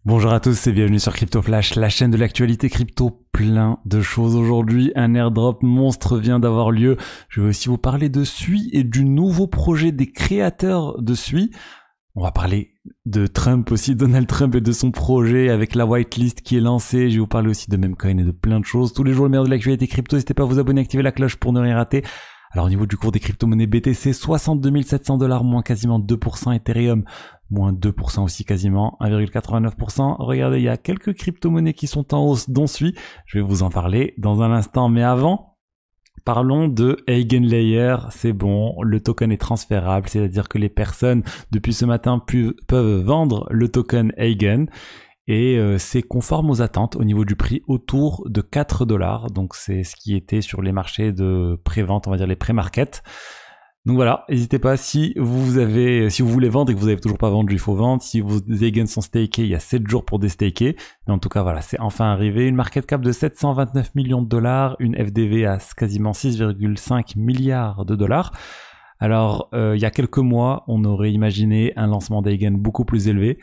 Bonjour à tous et bienvenue sur Crypto Flash, la chaîne de l'actualité crypto. Plein de choses aujourd'hui. Un airdrop monstre vient d'avoir lieu. Je vais aussi vous parler de Sui et du nouveau projet des créateurs de Sui. On va parler de Trump aussi, Donald Trump et de son projet avec la whitelist qui est lancée. Je vais vous parler aussi de Memecoin et de plein de choses. Tous les jours le meilleur de l'actualité crypto. N'hésitez pas à vous abonner, activer la cloche pour ne rien rater. Alors au niveau du cours des crypto-monnaies BTC, 62 700 $, moins quasiment 2%, Ethereum, moins 2% aussi quasiment, 1,89%. Regardez, il y a quelques crypto-monnaies qui sont en hausse, dont Sui. Je vais vous en parler dans un instant, mais avant, parlons de Eigenlayer. C'est bon, le token est transférable, c'est-à-dire que les personnes, depuis ce matin, peuvent vendre le token Eigen. Et c'est conforme aux attentes au niveau du prix, autour de 4 $. Donc c'est ce qui était sur les marchés de pré-vente, on va dire les pré-market. Donc voilà, n'hésitez pas, si vous voulez vendre et que vous n'avez toujours pas vendu, il faut vendre. Si vos Eigen sont stakés, il y a 7 jours pour déstaker. Mais en tout cas, voilà, c'est enfin arrivé. Une market cap de 729 millions de $, une FDV à quasiment 6,5 milliards de $. Alors, il y a quelques mois, on aurait imaginé un lancement d'Eigen beaucoup plus élevé.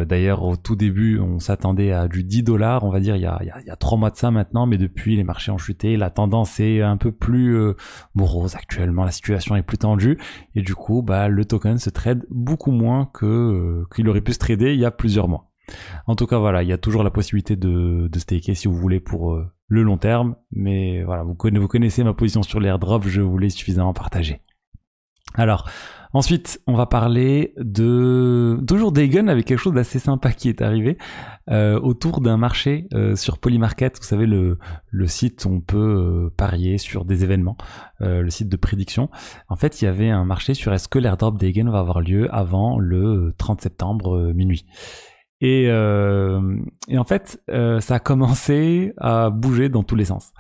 D'ailleurs, au tout début, on s'attendait à du 10 $, on va dire, il y a 3 mois de ça maintenant, mais depuis, les marchés ont chuté, la tendance est un peu plus morose actuellement, la situation est plus tendue, et du coup, le token se trade beaucoup moins qu'il aurait pu se trader il y a plusieurs mois. En tout cas, voilà, il y a toujours la possibilité de staker si vous voulez pour le long terme, mais voilà, vous connaissez ma position sur les airdrops, je vous l'ai suffisamment partagé. Alors, ensuite, on va parler toujours d'Eigen avec quelque chose d'assez sympa qui est arrivé autour d'un marché sur Polymarket. Vous savez, le site où on peut parier sur des événements, le site de prédiction. En fait, il y avait un marché sur est-ce que l'airdrop d'Eigen va avoir lieu avant le 30 septembre minuit. Et en fait, ça a commencé à bouger dans tous les sens.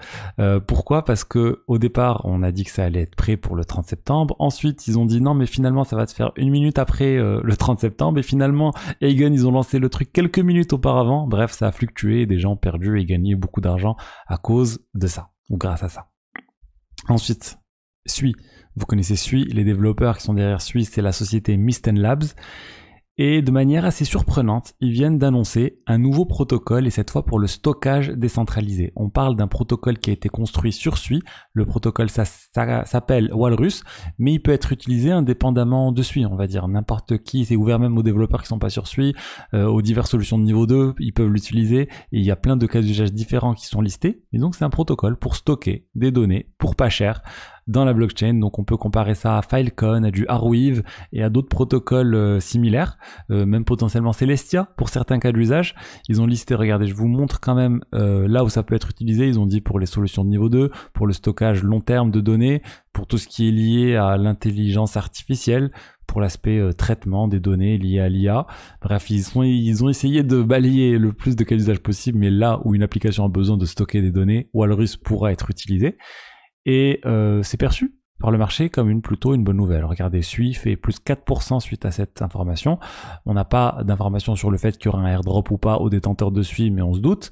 Pourquoi ? Parce que au départ, on a dit que ça allait être prêt pour le 30 septembre. Ensuite, ils ont dit non, mais finalement, ça va se faire une minute après le 30 septembre. Et finalement, Eigen, ils ont lancé le truc quelques minutes auparavant. Bref, ça a fluctué. Des gens ont perdu et gagné beaucoup d'argent à cause de ça, ou grâce à ça. Ensuite, Sui. Vous connaissez Sui. Les développeurs qui sont derrière Sui, c'est la société Mysten Labs. Et de manière assez surprenante, ils viennent d'annoncer un nouveau protocole, et cette fois pour le stockage décentralisé. On parle d'un protocole qui a été construit sur Sui. Le protocole ça s'appelle Walrus, mais il peut être utilisé indépendamment de Sui, on va dire. N'importe qui, c'est ouvert même aux développeurs qui sont pas sur Sui, aux diverses solutions de niveau 2, ils peuvent l'utiliser. Et il y a plein de cas d'usage différents qui sont listés. Et donc c'est un protocole pour stocker des données pour pas cher dans la blockchain. Donc on peut comparer ça à Filecoin, à du Arweave et à d'autres protocoles similaires, même potentiellement Celestia pour certains cas d'usage. Ils ont listé, regardez, je vous montre quand même là où ça peut être utilisé. Ils ont dit pour les solutions de niveau 2, pour le stockage long terme de données, pour tout ce qui est lié à l'intelligence artificielle, pour l'aspect traitement des données liées à l'IA. Bref, ils ont essayé de balayer le plus de cas d'usage possible, mais là où une application a besoin de stocker des données, Walrus pourra être utilisé. Et c'est perçu par le marché comme plutôt une bonne nouvelle. Regardez, Sui fait plus 4% suite à cette information. On n'a pas d'informations sur le fait qu'il y aura un airdrop ou pas aux détenteurs de Sui, mais on se doute.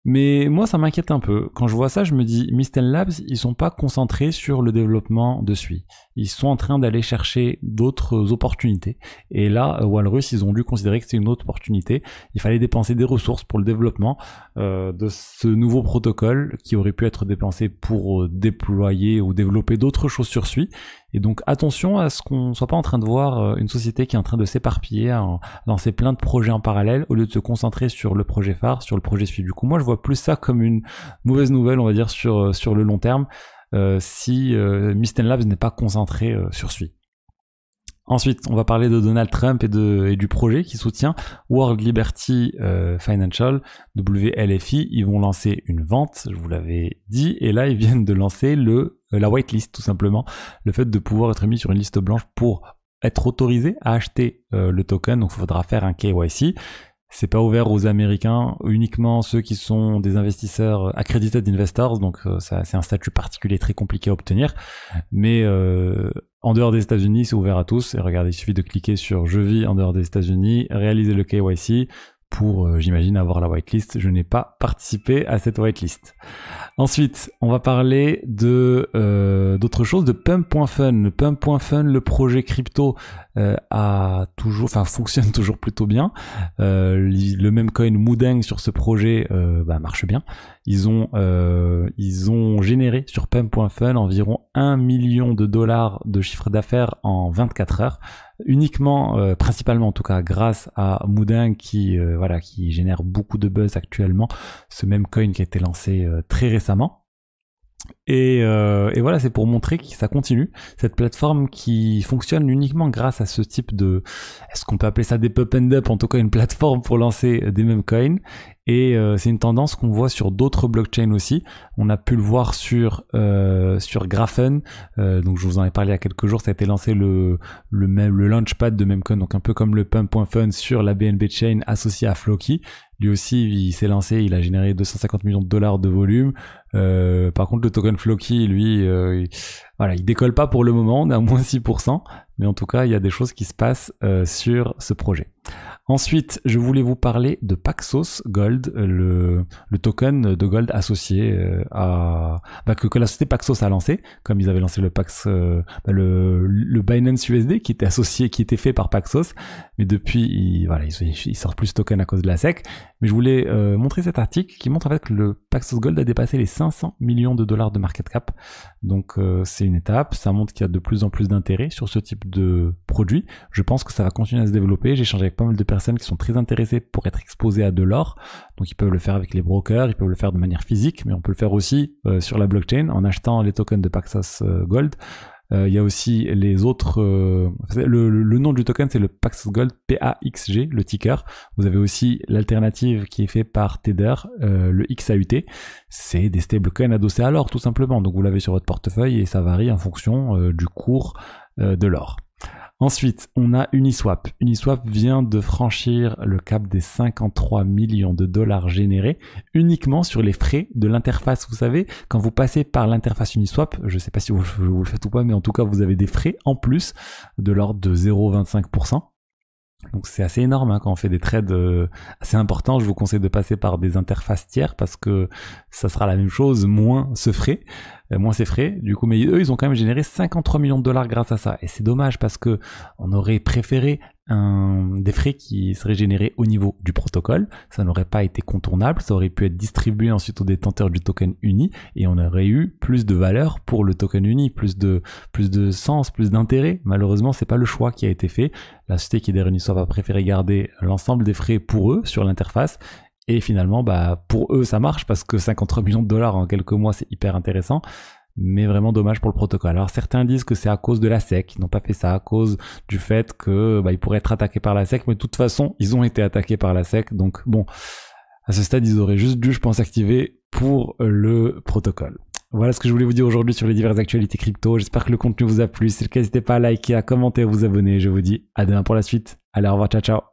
Mais moi, ça m'inquiète un peu. Quand je vois ça, je me dis, Mysten Labs, ils sont pas concentrés sur le développement de Sui. Ils sont en train d'aller chercher d'autres opportunités. Et là, Walrus, ils ont dû considérer que c'est une autre opportunité. Il fallait dépenser des ressources pour le développement de ce nouveau protocole qui aurait pu être dépensé pour déployer ou développer d'autres choses sur Sui. Et donc attention à ce qu'on soit pas en train de voir une société qui est en train de s'éparpiller, à lancer plein de projets en parallèle au lieu de se concentrer sur le projet phare, sur le projet Sui. Du coup, moi je vois plus ça comme une mauvaise nouvelle, on va dire, sur le long terme, si Mysten Labs n'est pas concentré sur Sui. Ensuite, on va parler de Donald Trump et du projet qui soutient World Liberty Financial, WLFI. Ils vont lancer une vente, je vous l'avais dit, et là ils viennent de lancer la whitelist, tout simplement, le fait de pouvoir être mis sur une liste blanche pour être autorisé à acheter le token. Donc il faudra faire un KYC. C'est pas ouvert aux Américains, uniquement ceux qui sont des investisseurs accredited investors, donc c'est un statut particulier très compliqué à obtenir. Mais en dehors des États-Unis, c'est ouvert à tous. Et regardez, il suffit de cliquer sur "Je vis en dehors des États-Unis", réaliser le KYC pour, j'imagine, avoir la whitelist. Je n'ai pas participé à cette whitelist. Ensuite, on va parler de d'autres choses, de Pump.fun. Le Pump.fun, le projet crypto fonctionne toujours plutôt bien. Le même coin Moodang sur ce projet marche bien. Ils ont généré sur Pump.fun environ 1 million de dollars de chiffre d'affaires en 24 heures. Uniquement, principalement en tout cas, grâce à Moodang qui génère beaucoup de buzz actuellement. Ce même coin qui a été lancé très récemment. Et voilà, c'est pour montrer que ça continue. Cette plateforme qui fonctionne uniquement grâce à ce type de... Est-ce qu'on peut appeler ça des pump and dump? En tout cas, une plateforme pour lancer des mêmes coins. Et c'est une tendance qu'on voit sur d'autres blockchains aussi. On a pu le voir sur Grafen. Donc je vous en ai parlé il y a quelques jours. Ça a été lancé le launchpad de Memcoin, donc un peu comme le Pump.fun sur la BNB Chain associé à Floki. Lui aussi, il s'est lancé, il a généré 250 millions de dollars de volume. Par contre, le token Floki, lui, il décolle pas pour le moment, on est à moins 6%. Mais en tout cas, il y a des choses qui se passent sur ce projet. Ensuite, je voulais vous parler de Paxos Gold, le token de Gold associé que la société Paxos a lancé, comme ils avaient lancé le Binance USD qui était fait par Paxos, mais depuis ils sortent plus ce token à cause de la SEC. Mais je voulais montrer cet article qui montre en fait que le Paxos Gold a dépassé les 500 millions de dollars de market cap. Donc c'est une étape, ça montre qu'il y a de plus en plus d'intérêt sur ce type de produit. Je pense que ça va continuer à se développer. J'ai échangé avec pas mal de personnes qui sont très intéressées pour être exposées à de l'or. Donc ils peuvent le faire avec les brokers, ils peuvent le faire de manière physique, mais on peut le faire aussi sur la blockchain en achetant les tokens de Paxos Gold. Il y a aussi les autres... le nom du token, c'est le Paxos Gold, PAXG, le ticker. Vous avez aussi l'alternative qui est faite par Tether, le XAUT. C'est des stablecoins adossés à l'or, tout simplement. Donc vous l'avez sur votre portefeuille et ça varie en fonction du cours de l'or. Ensuite, on a Uniswap. Uniswap vient de franchir le cap des 53 millions de dollars générés uniquement sur les frais de l'interface. Vous savez, quand vous passez par l'interface Uniswap, je ne sais pas si vous le faites ou pas, mais en tout cas, vous avez des frais en plus de l'ordre de 0,25%. Donc c'est assez énorme hein, quand on fait des trades assez importants. Je vous conseille de passer par des interfaces tiers parce que ça sera la même chose, moins ces frais. Du coup, mais eux, ils ont quand même généré 53 millions de dollars grâce à ça. Et c'est dommage parce que on aurait préféré des frais qui seraient générés au niveau du protocole. Ça n'aurait pas été contournable. Ça aurait pu être distribué ensuite aux détenteurs du token uni et on aurait eu plus de valeur pour le token uni, plus de sens, plus d'intérêt. Malheureusement, c'est pas le choix qui a été fait. La société qui est derrière Uniswap a préféré garder l'ensemble des frais pour eux sur l'interface. Et finalement, pour eux, ça marche parce que 53 millions de dollars en quelques mois, c'est hyper intéressant. Mais vraiment dommage pour le protocole. Alors certains disent que c'est à cause de la SEC, ils n'ont pas fait ça à cause du fait que ils pourraient être attaqués par la SEC, mais de toute façon, ils ont été attaqués par la SEC. Donc bon, à ce stade, ils auraient juste dû, je pense, activer pour le protocole. Voilà ce que je voulais vous dire aujourd'hui sur les diverses actualités crypto. J'espère que le contenu vous a plu. Si c'est le cas, n'hésitez pas à liker, à commenter, à vous abonner. Je vous dis à demain pour la suite. Allez, au revoir, ciao, ciao.